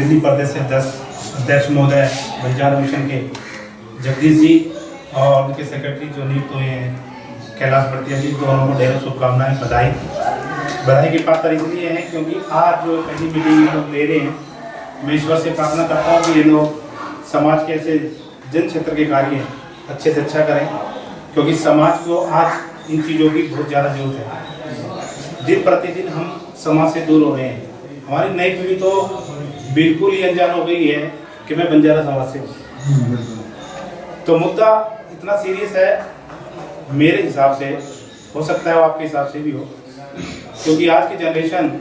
दिल्ली प्रदेश से अध्यक्ष महोदय बंजारा मिशन के जगदीश जी और उनके सेक्रेटरी जो नियुक्त हुए हैं कैलाश भटिया जी, दोनों को ढेरों शुभकामनाएं, बधाई की बात इसलिए है क्योंकि आज जो पहली मीटिंग लोग ले रहे हैं, मैं ईश्वर से प्रार्थना करता हूँ कि ये लोग समाज के ऐसे जन क्षेत्र के कार्य अच्छे से अच्छा करें, क्योंकि समाज को आज इन चीज़ों की बहुत ज़्यादा जरूरत है। दिन प्रतिदिन हम समाज से दूर हो रहे हैं। हमारी नई पीढ़ी तो बिल्कुल ही अनजान हो गई है कि मैं बंजारा समाज से हूँ। तो मुद्दा इतना सीरियस है मेरे हिसाब से, हो सकता है वो आपके हिसाब से भी हो, क्योंकि आज की जनरेशन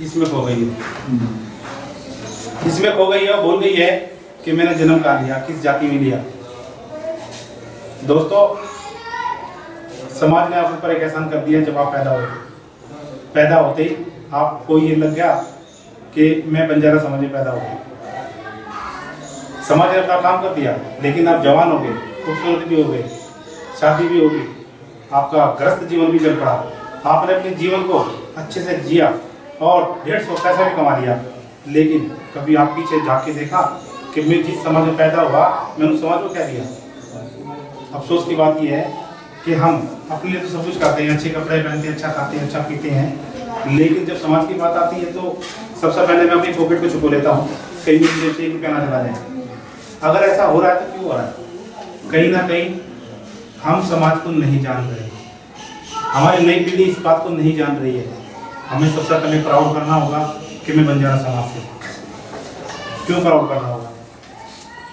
इसमें खो गई है और भूल गई है कि मैंने जन्म कहाँ लिया, किस जाति में लिया। दोस्तों, समाज ने आप ऊपर एक एहसान कर दिया। जब आप पैदा होते ही आपको ये लग गया कि मैं बंजारा समाज में पैदा हो गया। समाज ने अपना काम कर दिया, लेकिन आप जवान हो गए, खूबसूरत भी हो गए, शादी भी होगी, आपका ग्रस्त जीवन भी चल पड़ा, आपने अपने जीवन को अच्छे से जिया और 150 पैसा भी कमा लिया, लेकिन कभी आप पीछे जाके देखा कि मैं जिस समाज में पैदा हुआ मैंने उस समाज को क्या दिया। अफसोस की बात यह है कि हम अपने लिए तो सब कुछ करते हैं, अच्छे कपड़े पहनते हैं, अच्छा खाते हैं, अच्छा पीते हैं, लेकिन जब समाज की बात आती है तो सबसे पहले मैं अपनी पॉकेट को छुपो लेता हूँ, कहीं मुझे 1 रुपया ना चला जाए। अगर ऐसा हो रहा है तो क्यों हो रहा है? कहीं ना कहीं हम समाज को नहीं जान रहे, हमारी नई पीढ़ी इस बात को नहीं जान रही है। हमें सबसे पहले प्राउड करना होगा कि मैं बंजारा समाज से। क्यों प्राउड करना होगा?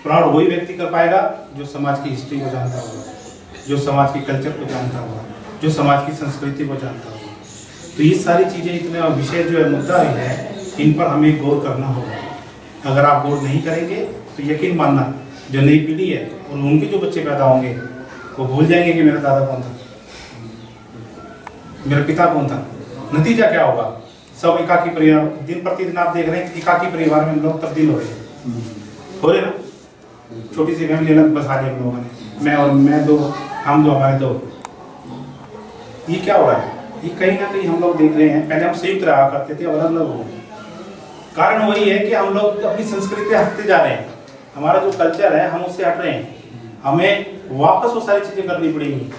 प्राउड वही व्यक्ति कर पाएगा जो समाज की हिस्ट्री को जानता होगा, जो समाज की कल्चर को जानता होगा, जो समाज की संस्कृति को जानता होगा। तो ये सारी चीज़ें, इतने विषय जो है, मुद्दा है, इन पर हमें गौर करना होगा। अगर आप गौर नहीं करेंगे तो यकीन मानना जो नई पीढ़ी है और उनके जो बच्चे पैदा होंगे वो भूल जाएंगे कि मेरा दादा कौन था, मेरा पिता कौन था। नतीजा क्या होगा? सब एकाकी परिवार, दिन प्रतिदिन आप देख रहे हैं एकाकी परिवार में लोग तब्दील हो रहे ना। छोटी सी फैमिली अलग बसा ली हम लोगों ने, मैं और मैं दो, हम दो, हमारे दो। ये क्या हो रहा है? ये कहीं ना कहीं हम लोग देख रहे हैं। पहले हम संयुक्त रहा करते थे, अलग अलग हो गए। कारण वही है कि हम लोग अपनी संस्कृति हटते जा रहे हैं, हमारा जो कल्चर है हम उससे हट रहे हैं। हमें वापस वो सारी चीजें करनी पड़ेंगी।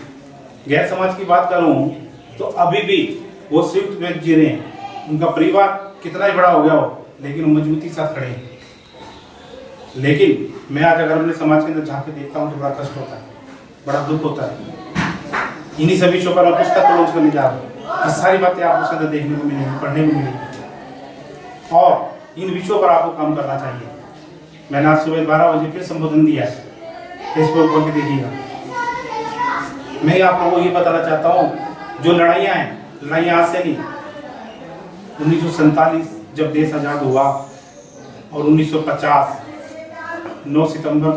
गैर समाज की बात करूं तो अभी भी वो संयुक्त में जी रहे हैं, उनका परिवार कितना ही बड़ा हो गया हो, लेकिन वो मजबूती के साथ खड़े हैं। लेकिन मैं आज अगर अपने समाज के अंदर झांक के देखता हूँ तो बड़ा कष्ट होता है, बड़ा दुख होता है। इन्हीं सभी विषयों पर मैं पुस्तक लॉन्च करने जा रहा हूँ। ये सारी बातें आपको उसके अंदर देखने को मिलेंगी, पढ़ने को मिलेंगी, और इन विषयों पर आपको काम करना चाहिए। मैंने आज सुबह 12 बजे फिर संबोधन दिया है, फेसबुक खोल के देखिएगा। मैं आप लोगों को ये बताना चाहता हूँ, जो लड़ाइयाँ हैं, लड़ाइयाँ आज से नहीं। 1947 जब देश आज़ाद हुआ और 1950 9 सितंबर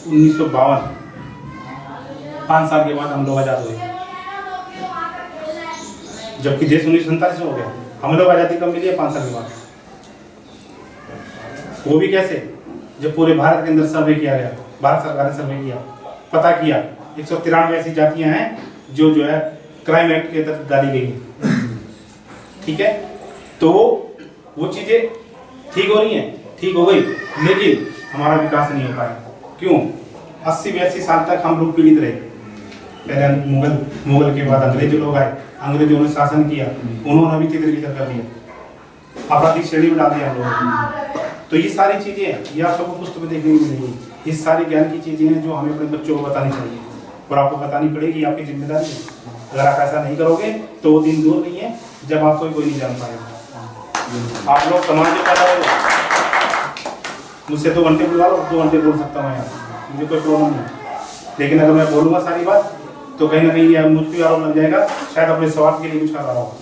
1952, 5 साल के बाद हम लोग आज़ाद हुए, जबकि देश 1947 में हो गया। हम लोग आज़ादी कब मिली है? 5 साल के बाद। वो भी कैसे? जब पूरे भारत के अंदर सर्वे किया गया, भारत सरकार ने सर्वे किया, पता किया 193 ऐसी जातियां हैं जो है क्राइम एक्ट के तहत डाली गई हैं। ठीक है, तो वो चीजें ठीक हो रही हैं, ठीक हो गई, लेकिन हमारा विकास नहीं हो पाया। क्यों? 80-82 साल तक हम लोग पीड़ित रहे। पहले मुगल के बाद अंग्रेज लोग आए, अंग्रेजों ने शासन किया, उन्होंने भी तितर-बितर कर दिया, आपराधिक श्रेणी में डाल दिया हम लोगों को। तो ये सारी चीजें ये आप सबको पुस्तक में देखने को मिलेंगी। ये सारी ज्ञान की चीजें हैं जो हमें अपने बच्चों को बतानी चाहिए और आपको बतानी पड़ेगी, आपकी जिम्मेदारी है। अगर आप ऐसा नहीं करोगे तो वो दिन दूर नहीं है जब आपको कोई नहीं जान पाएगा। आप लोग समाज में पैदा हो, मुझसे 2 घंटे बुला लो, 2 घंटे बोल सकता हूँ यार, मुझे कोई प्रॉब्लम नहीं। लेकिन अगर मैं बोलूँगा सारी बात तो कहीं ना कहीं मुझ पर आरोप लग जाएगा, शायद अपने स्वार्थ के लिए कुछ कर रहा होगा।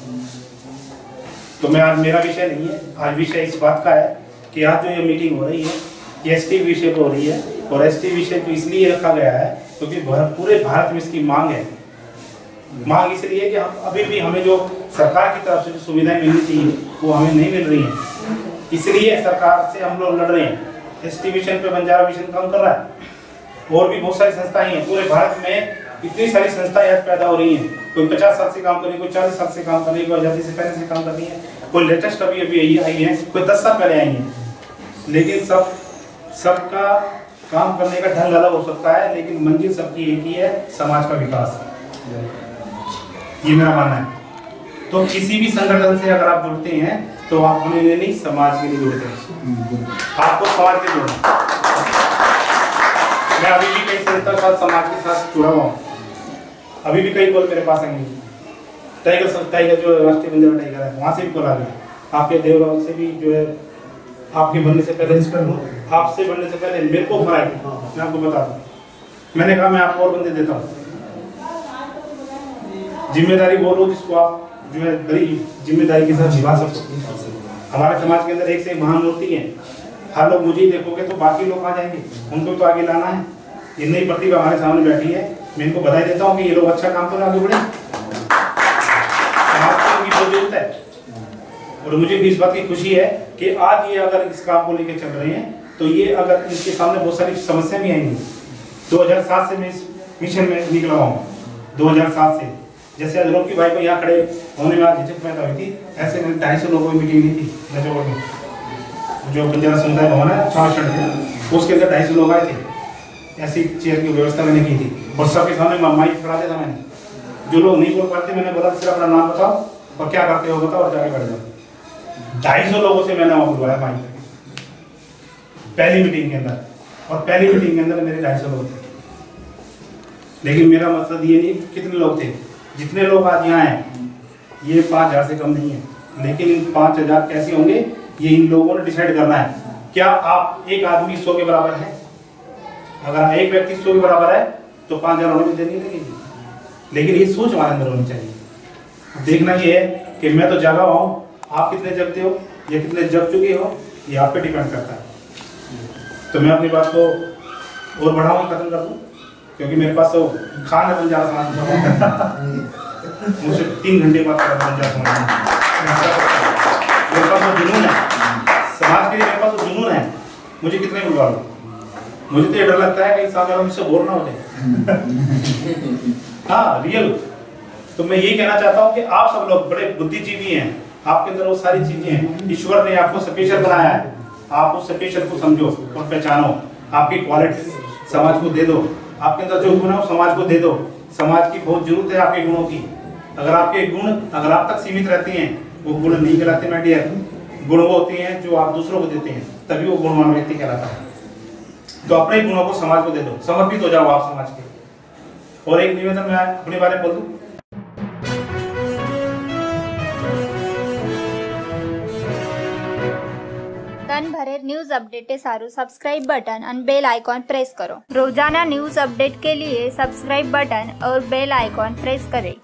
तो मैं आज, मेरा विषय नहीं है, आज विषय इस बात का है कि आज जो ये मीटिंग हो रही है ये एसटी विषय पर हो रही है, और एसटी विषय को इसलिए रखा गया है क्योंकि पूरे भारत में इसकी मांग है। मांग इसलिए कि हम अभी भी हमें जो सरकार की तरफ से जो सुविधाएं मिलनी चाहिए वो हमें नहीं मिल रही हैं, इसलिए सरकार से हम लोग लड़ रहे हैं। एसटी विषय पे बंजारा विषय काम कर रहा है, और भी बहुत सारी संस्थाएं हैं। पूरे भारत में इतनी सारी संस्थाएं आज पैदा हो रही हैं, कोई 50 साल से काम कर रही है, कोई 40 साल से काम कर रही है, कोई आज़ादी से पहले से काम कर रही है। कोई लेटेस्ट अभी अभी आई है, कोई 10 साल पहले आई है, लेकिन सबका काम करने का ढंग अलग हो सकता है, लेकिन मंजिल सबकी एक ही है, समाज का विकास। ये मेरा मानना है। तो किसी भी संगठन से अगर आप जुड़ते हैं तो आप अपने लिए नहीं, समाज के लिए जुड़ते हैं। आपको समाज के जुड़ना। मैं अभी भी कई संस्था के साथ, समाज के साथ जुड़ा हुआ हूँ। अभी भी कई कॉल मेरे पास आएंगे। टाइगर जो राष्ट्रीय बंजारा टाइगर है, वहाँ से भी कॉल आ गया। आपके देवराव से भी जो है, आपके बनने से पहले, आपसे बनने से पहले मेरे को ऑफर आई। मैं आपको बता दूं, मैंने कहा मैं आपको और बंदे देता हूँ। जिम्मेदारी बोलो जिसको आप जो है बड़ी जिम्मेदारी के साथ निभा सको। हमारे समाज के अंदर एक से एक महान मूर्ति है। हर लोग मुझे ही देखोगे तो बाकी लोग आ जाएंगे, उनको तो आगे लाना है। ये नई प्रतिभा हमारे सामने बैठी है, मैं इनको बधाई देता हूँ कि ये लोग अच्छा काम करें, आगे बढ़े। समाज को इनकी बहुत जरूरत है और मुझे भी इस बात की खुशी है कि आज ये अगर इस काम को लेकर चल रहे हैं तो ये अगर इनके सामने बहुत सारी समस्या भी आएंगी। 2007 से मैं इस मिशन में निकला हूँ, 2007 से। जैसे अजरोकी भाई को यहाँ खड़े होने में आज झिझक पैदा हुई थी, ऐसे मैंने 250 लोगों की मीटिंग ली थी नजोगढ़ में, जो बंजारा समुदाय भवन है छावनी, उसके अंदर 250 लोग आए थे। ऐसी चेयर की व्यवस्था मैंने की थी और सबके सामने माइक खड़ा दिया था मैंने। जो लोग नहीं बोल पाते मैंने बोला सिर्फ अपना नाम बताओ और क्या करते हो बताओ और जाके बैठ जाओ। 250 लोगों से मैंने वहाँ बुलवाया माइक तक, पहली मीटिंग के अंदर। और पहली मीटिंग के अंदर मेरे 250 लोग थे। लेकिन मेरा मकसद ये नहीं कितने लोग थे, जितने लोग आज यहाँ हैं ये 5000 से कम नहीं है, लेकिन इन 5000 कैसे होंगे ये इन लोगों ने डिसाइड करना है। क्या आप एक आदमी 100 के बराबर है? अगर एक व्यक्ति 100 के बराबर है तो 5000 होने में देर नहीं लगेगी, लेकिन ये सोच हमारे अंदर होनी चाहिए। देखना ये है कि मैं तो जागा हुआ हूँ, आप कितने जगते हो या कितने जग चुके हो ये आप पे डिपेंड करता है। तो मैं अपनी बात को और बढ़ाऊँ, खत्म कर दूँ, क्योंकि मेरे पास तो खाना बन जा रहा मुझसे 3 घंटे बाद बन जाता मेरे पास तो जुनून है समाज के लिए, मेरे पास तो जुनून है। मुझे कितने बुलवा लो, मुझे तो ये डर लगता है कि साथ वाला मुझसे बोर ना हो जाए। हाँ रियल। तो मैं यही कहना चाहता हूँ कि आप सब लोग बड़े बुद्धिजीवी हैं, आपके अंदर वो सारी चीजें हैं। ईश्वर ने आपको स्पेशल बनाया है, आप उस स्पेशल को समझो और पहचानो। आपकी क्वालिटी समाज को दे दो, आपके अंदर जो गुण है वो समाज को दे दो। समाज की बहुत जरूरत है आपके गुणों की। अगर आपके गुण अगर आप तक सीमित रहते हैं, वो गुण नहीं कहलाते माय डियर। गुण वो होते हैं जो आप दूसरों को देते हैं, तभी वो गुणवान व्यक्ति कहलाता है। तो अपने गुणों को समाज को दे दो, समर्पित हो जाओ आप समाज के। और एक निवेदन मैं अपने बारे में बोल दूं, તન ભરેર न्यूज अपडेट सारू सब्सक्राइब बटन और बेल आइकॉन प्रेस करो। रोजाना न्यूज अपडेट के लिए सब्सक्राइब बटन और बेल आइकॉन प्रेस करें।